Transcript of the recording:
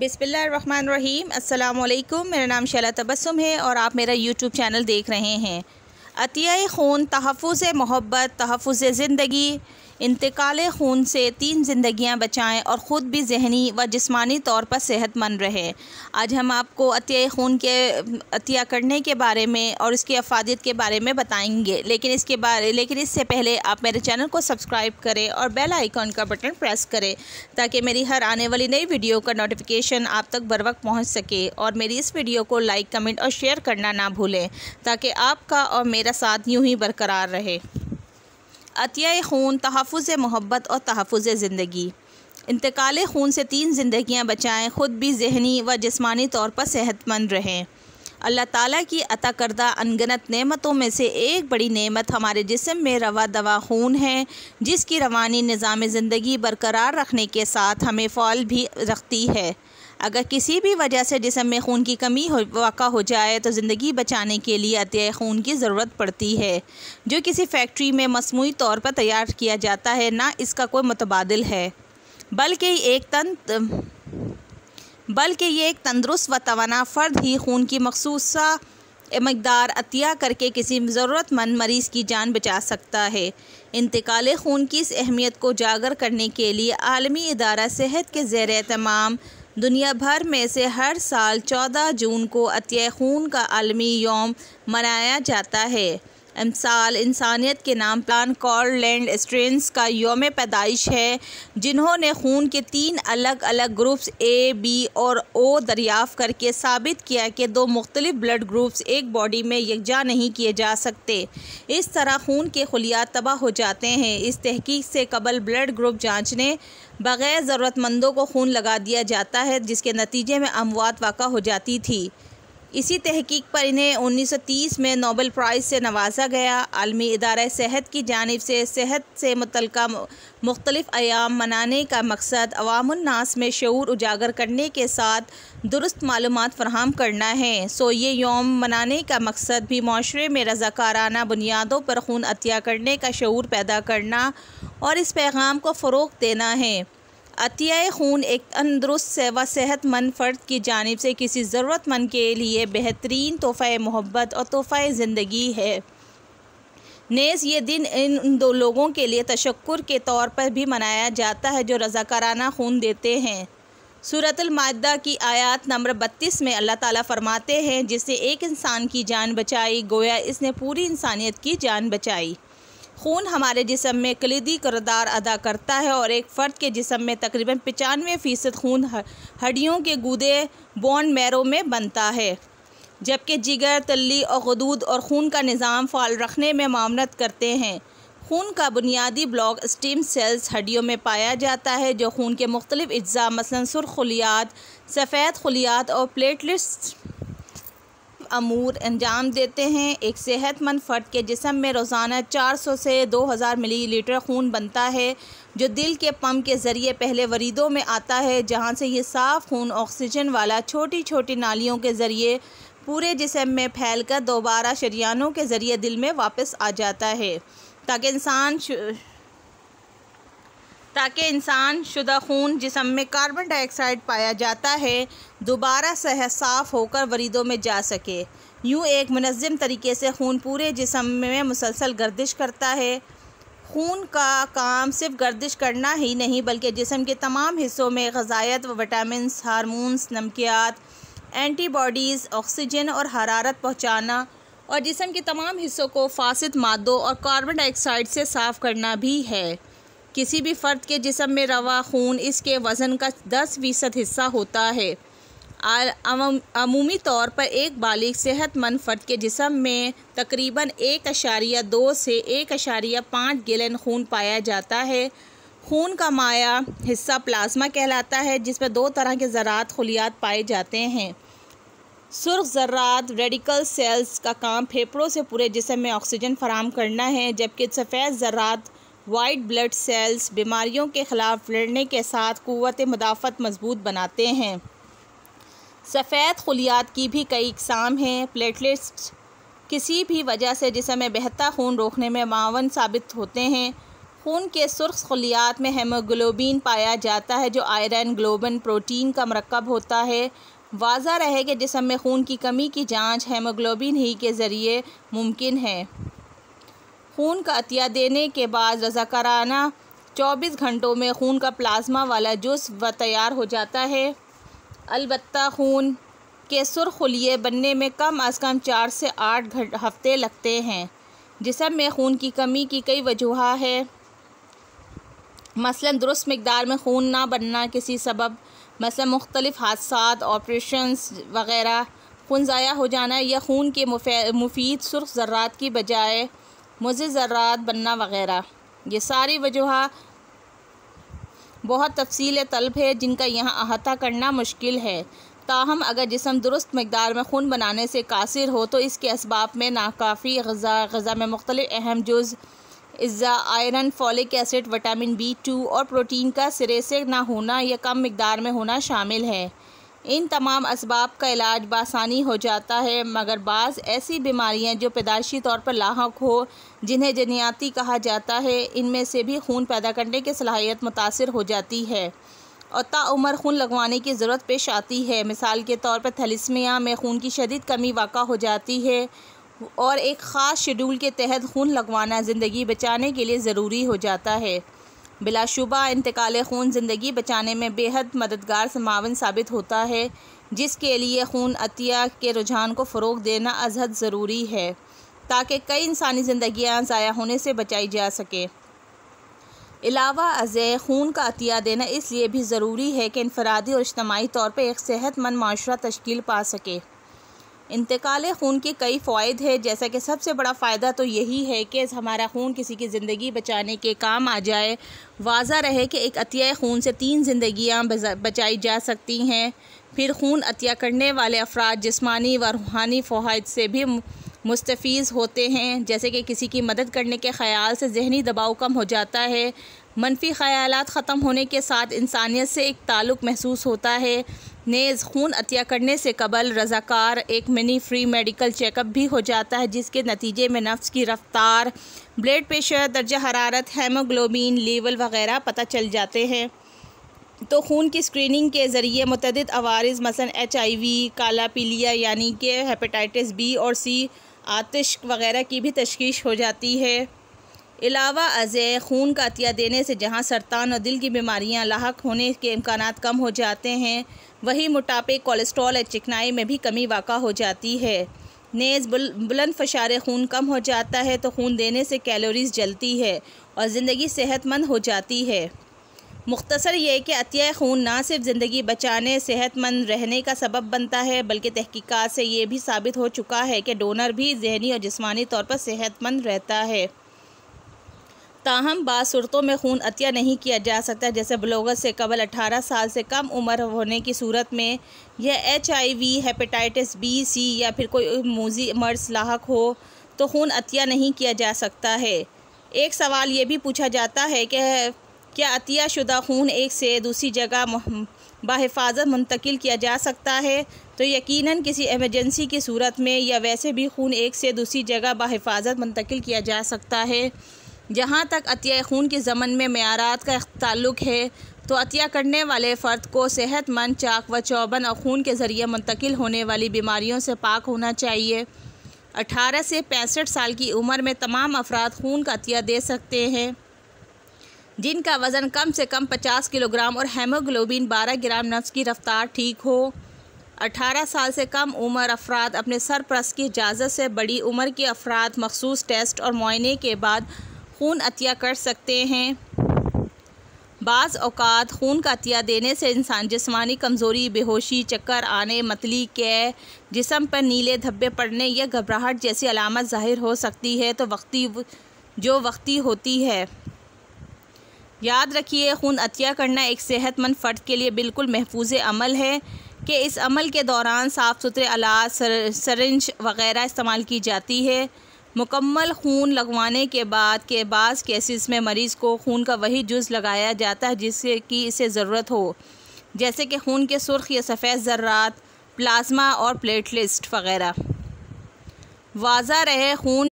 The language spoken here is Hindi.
बिस्मिल्लाहिर्रहमानिर्रहीम। अस्सलामुअलैकुम। मेरा नाम शैला तबस्सुम है और आप मेरा यूट्यूब चैनल देख रहे हैं। अतियाए खून, तहफ़्फ़ुज़ मोहब्बत, तहफ़्फ़ुज़ ज़िंदगी। इंतकाल खून से 3 ज़िंदगियाँ बचाएं और ख़ुद भी ज़हनी व जिस्मानी तौर पर सेहतमंद रहें। आज हम आपको अतियाए खून के अतिया करने के बारे में और इसकी अफ़ादियत के बारे में बताएंगे, लेकिन इससे पहले आप मेरे चैनल को सब्सक्राइब करें और बेल आइकॉन का बटन प्रेस करें ताकि मेरी हर आने वाली नई वीडियो का नोटिफिकेशन आप तक बर वक्त पहुँच सके। और मेरी इस वीडियो को लाइक, कमेंट और शेयर करना ना भूलें ताकि आपका और मेरा साथ यूँ ही बरकरार रहे। अतियाए खून, तहफ़्फ़ुज़ मोहब्बत और तहफ़्फ़ुज़ ज़िंदगी। इंतकाल खून से 3 ज़िंदगियाँ बचाएं, ख़ुद भी ज़हनी व जिस्मानी तौर पर सेहतमंद रहें। अल्लाह ताला की अता करदा अनगिनत नेमतों में से एक बड़ी नेमत हमारे जिस्म में रवा दवा खून है, जिसकी रवानी निज़ाम ज़िंदगी बरकरार रखने के साथ हमें फ़ाल भी रखती है। अगर किसी भी वजह से जिस्म में खून की कमी वाक़ा हो जाए तो ज़िंदगी बचाने के लिए अतियाए खून की ज़रूरत पड़ती है, जो किसी फैक्ट्री में मसनूई तौर पर तैयार किया जाता है। ना इसका कोई मुतबादिल है, बल्कि ये एक तंदुरुस्त व तवाना फ़र्द ही खून की मखसूसा मकदार अतिया करके किसी ज़रूरतमंद मरीज़ की जान बचा सकता है। इंतकाल खून की इस अहमियत को उजागर करने के लिए आलमी इदारा सेहत के ज़ेर एहतमाम दुनिया भर में से हर साल 14 जून को अतियाए खून का आलमी यौम मनाया जाता है। साल इंसानियत के नाम प्लान कॉल लैंड स्ट्रेंस का यौम पैदाइश है, जिन्होंने खून के 3 अलग अलग ग्रुप्स ए, बी और ओ दरियाफ़्त करके साबित किया कि 2 मुख्तलिफ ब्लड ग्रुप्स एक बॉडी में यकजा नहीं किए जा सकते। इस तरह खून के खुलियात तबाह हो जाते हैं। इस तहकीक से कबल ब्लड ग्रुप जांचने बग़ैर ज़रूरतमंदों को खून लगा दिया जाता है, जिसके नतीजे में अमवात वाक़ा हो जाती थी। इसी तहकीक पर इन्हें 1930 में नोबेल प्राइज़ से नवाजा गया। आलमी इदारा सेहत की जानिब से सेहत से मुतल्लिक़ा मुख्तलिफ़ अयाम मनाने का मकसद अवामुन्नास में शऊर उजागर करने के साथ दुरुस्त मालूमात फ़राहम करना है। ये यौम मनाने का मकसद भी माशरे में रज़ाकाराना बुनियादों पर खून अतिया करने का शऊर पैदा करना और इस पैगाम को फ़रोग़ देना है। अतियाए खून एक तंदुरुस्त व सेहतमंद फ़र्द की जानिब से किसी ज़रूरतमंद के लिए बेहतरीन तोहफ़ा मोहब्बत और तोहफ़ा ज़िंदगी है। नेज़ ये दिन इन 2 लोगों के लिए तशक्कुर के तौर पर भी मनाया जाता है जो रज़ाकाराना खून देते हैं। सूरतुल माइदा की आयत नंबर 32 में अल्लाह ताला फरमाते हैं, जिसने एक इंसान की जान बचाई, गोया इसने पूरी इंसानियत की जान बचाई। खून हमारे जिस्म में कलीदी किरदार अदा करता है और एक फ़र्द के जिस्म में तकरीबन 95% खून हड्डियों के गूदे बोन मैरो में बनता है, जबकि जिगर, तल्ली और गदूद और खून का निज़ाम फ़ाल रखने में मामनत करते हैं। खून का बुनियादी ब्लॉक स्टेम सेल्स हड्डियों में पाया जाता है, जो खून के मुख्तलिफ़ अज्जा मसलन सुर्ख़ खुलियात, सफ़ेद खुलियात और प्लेटलेट्स अमूर अंजाम देते हैं। एक सेहतमंद फ़र्द के जिस्म में रोज़ाना 400 से 2000 मिलीलीटर खून बनता है, जो दिल के पंप के ज़रिए पहले वरीदों में आता है, जहां से ये साफ़ खून ऑक्सीजन वाला छोटी छोटी नालियों के ज़रिए पूरे जिस्म में फैलकर दोबारा शरियानों के ज़रिए दिल में वापस आ जाता है, ताकि इंसान शुदा खून जिस्म में कार्बन डाइऑक्साइड पाया जाता है दोबारा साफ़ होकर वरीदों में जा सके। यूँ एक मुनज़्ज़म तरीके से खून पूरे जिस्म में मुसलसल गर्दिश करता है। खून का काम सिर्फ गर्दिश करना ही नहीं, बल्कि जिस्म के तमाम हिस्सों में ग़िज़ायत व विटामिन्स, हार्मोन्स, नमकियात, एंटीबॉडीज़, ऑक्सीजन और हरारत पहुँचाना और जिस्म के तमाम हिस्सों को फासिद मादों और कार्बन डाइऑक्साइड से साफ़ करना भी है। किसी भी फ़र्द के जिस्म में रवा खून इसके वज़न का 10% हिस्सा होता है। अमूमी तौर पर एक बालिग सेहतमंद फ़र्द के जिस्म में तकरीबन 1.2 से 1.5 गैलन खून पाया जाता है। खून का माया हिस्सा प्लाज्मा कहलाता है, जिसमें 2 तरह के ज़रात खुलियात पाए जाते हैं। सुर्ख ज़र्रात रेडिकल सेल्स का काम फेफड़ों से पूरे जिस्म में ऑक्सीजन फराहम करना है, जबकि सफ़ेद ज़र्रात वाइट ब्लड सेल्स बीमारियों के ख़िलाफ़ लड़ने के साथ क़ुव्वत मुदाफ़त मज़बूत बनाते हैं। सफ़ेद खुलियात की भी कई इक़साम हैं। प्लेटलेट्स किसी भी वजह से जिस्म में बहता खून रोकने में मावन साबित होते हैं। खून के सुर्ख खलियात में हेमोग्लोबिन पाया जाता है जो आयरन, ग्लोबिन, प्रोटीन का मरकब होता है। वाज़ा रहे कि जिस्म में खून की कमी की जांच हेमोग्लोबिन ही के ज़रिए मुमकिन है। खून का अतिया देने के बाद रज़ाकाराना 24 घंटों में खून का प्लाज्मा वाला जुज़्व तैयार हो जाता है। अलबत्ता खून के सुर्ख खलिये बनने में कम अज़ कम 4 से 8 हफ्ते लगते हैं। जिस्म में खून की कमी की कई वजूहात है, मसलन दुरुस्त मिक़दार में खून ना बनना किसी सबब, मसलन मुख्तलिफ़ हादसात, ऑपरेशंस वग़ैरह, खून ज़ाया हो जाना या खून के मुफीद सुर्ख ज़र्रात की बजाय मुज़िर ज़र्रात बनना वग़ैरह। ये सारी वजूहात बहुत तफसील तलब है जिनका यहाँ अहाता करना मुश्किल है। ताहम अगर जिस्म दुरुस्त मिक़दार में खून बनाने से कासिर हो तो इसके असबाब में नाकाफ़ी ग़ज़ा में मुख्तलिफ़ अहम जुज़ इज़्ज़ा, iron, folic acid, vitamin B2 और प्रोटीन का सिरे से ना होना या कम मिक़दार में होना शामिल है। इन तमाम असबाब का इलाज बासानी हो जाता है, मगर बाज़ ऐसी बीमारियां जो पैदाइशी तौर पर लाहक हो, जिन्हें जनियाती कहा जाता है, इनमें से भी खून पैदा करने की सलाहियत मुतासिर हो जाती है और ताउम्र खून लगवाने की ज़रूरत पेश आती है। मिसाल के तौर पर थैलेसीमिया में खून की शदीद कमी वाक़ा हो जाती है और एक ख़ास शेड्यूल के तहत खून लगवाना ज़िंदगी बचाने के लिए ज़रूरी हो जाता है। बिलाशुबा इंतकाल खून ज़िंदगी बचाने में बेहद मददगार समावन साबित होता है, जिसके लिए खून अतिया के रुझान को फ़रोग़ देना अज़हद ज़रूरी है ताकि कई इंसानी ज़िंदगियाँ ज़ाया होने से बचाई जा सके। अलावा अज़े खून का अतिया देना इसलिए भी ज़रूरी है कि इनफरादी और इज्तमाई तौर पर एक सेहतमंद माशरा तश्कील पा सके। इंतकाल खून के कई फ़वाइद है, जैसा कि सबसे बड़ा फ़ायदा तो यही है कि हमारा खून किसी की ज़िंदगी बचाने के काम आ जाए। वाज़ा रहे कि एक अतिया खून से 3 ज़िंदगियाँ बचाई जा सकती हैं। फिर खून अतिया करने वाले अफराद जिस्मानी व रूहानी फ़वाइद से भी मुस्तफ़ीज़ होते हैं, जैसे कि किसी की मदद करने के ख़याल से ज़हनी दबाव कम हो जाता है, मनफी ख़यालात ख़त्म होने के साथ इंसानियत से एक ताल्लुक़ महसूस होता है। नेज़ खून अतिया करने से कबल रज़ाकार एक मिनी फ्री मेडिकल चेकअप भी हो जाता है, जिसके नतीजे में नफ्स की रफ्तार, ब्लड प्रेशर, दर्जा हरारत, हेमोग्लोबिन लेवल वग़ैरह पता चल जाते हैं। तो खून की स्क्रीनिंग के ज़रिए मुतअद्दिद अवारिज़ मसलन HIV, काला पीलिया यानी कि हेपेटाइटिस B और C, आतिश वग़ैरह की भी तशख़ीस हो जाती है। अलावा अज़े खून का अतिया देने से जहाँ सरतान और दिल की बीमारियाँ लाहक होने के इम्कानात कम हो जाते हैं, वहीं मोटापे, कोलेस्ट्रॉल और चिकनाई में भी कमी वाक़ा हो जाती है। नेज़ बुलंद फ़शार खून कम हो जाता है, तो खून देने से कैलोरीज़ जलती है और ज़िंदगी सेहतमंद हो जाती है। मुख्तसर ये कि अतिया खून ना सिर्फ ज़िंदगी बचाने, सेहतमंद रहने का सबब बनता है, बल्कि तहकीकात से ये भी साबित हो चुका है कि डोनर भी ज़हनी और जिस्मानी तौर पर सेहतमंद रहता है। ताहम बाज़ सूरतों में खून अतिया नहीं किया जा सकता, जैसे बलोगत से कबल 18 साल से कम उम्र होने की सूरत में, यह HIV, हेपेटाइटिस B, C या फिर कोई मूज़ी मर्ज़ लाहक हो तो खून अतिया नहीं किया जा सकता है। एक सवाल ये भी पूछा जाता है कि क्या अतिया शुदा खून एक से दूसरी जगह बाहिफाजत मुंतकिल किया जा सकता है? तो यकीनन किसी एमरजेंसी की सूरत में या वैसे भी खून एक से दूसरी जगह बाहिफाजत मुंतकिल किया जा सकता है। जहाँ तक अतिया खून के ज़मन में मेयारात का ताल्लुक़ है, तो अतिया करने वाले फ़र्द को सेहतमंद, चाक व चौबंद और खून के ज़रिए मुंतकिल होने वाली बीमारियों से पाक होना चाहिए। 18 से 65 साल की उम्र में तमाम अफराद खून का अतिया दे सकते हैं जिनका वज़न कम से कम 50 किलोग्राम और हेमोग्लोबिन 12 ग्राम नफ्स की रफ्तार ठीक हो। 18 साल से कम उम्र अफराद अपने सरपरस्त की इजाज़त से बड़ी उम्र के अफराद मखसूस टेस्ट और मुआयने के बाद खून अतिया कर सकते हैं। बाज़ औक़ात खून का अतिया देने से इंसान जिस्मानी कमज़ोरी, बेहोशी, चक्कर आने, मतली, कै, जिस्म पर नीले धब्बे पड़ने या घबराहट जैसी अलामत ज़ाहिर हो सकती है, तो वक्ती होती है। याद रखिए, खून अतिया करना एक सेहतमंद फ़र्द के लिए बिल्कुल महफूज अमल है कि इस अमल के दौरान साफ़ सुथरे आलात, सरिंज वग़ैरह इस्तेमाल की जाती है। मुकम्मल खून लगवाने के बाद के बाज़ केसेस में मरीज़ को खून का वही जुज़ लगाया जाता है जिससे कि इसे ज़रूरत हो, जैसे कि खून के सुर्ख या सफ़ेद ज़र्रात, प्लाज्मा और प्लेटलिस्ट वग़ैरह। वाज़ा रहे, खून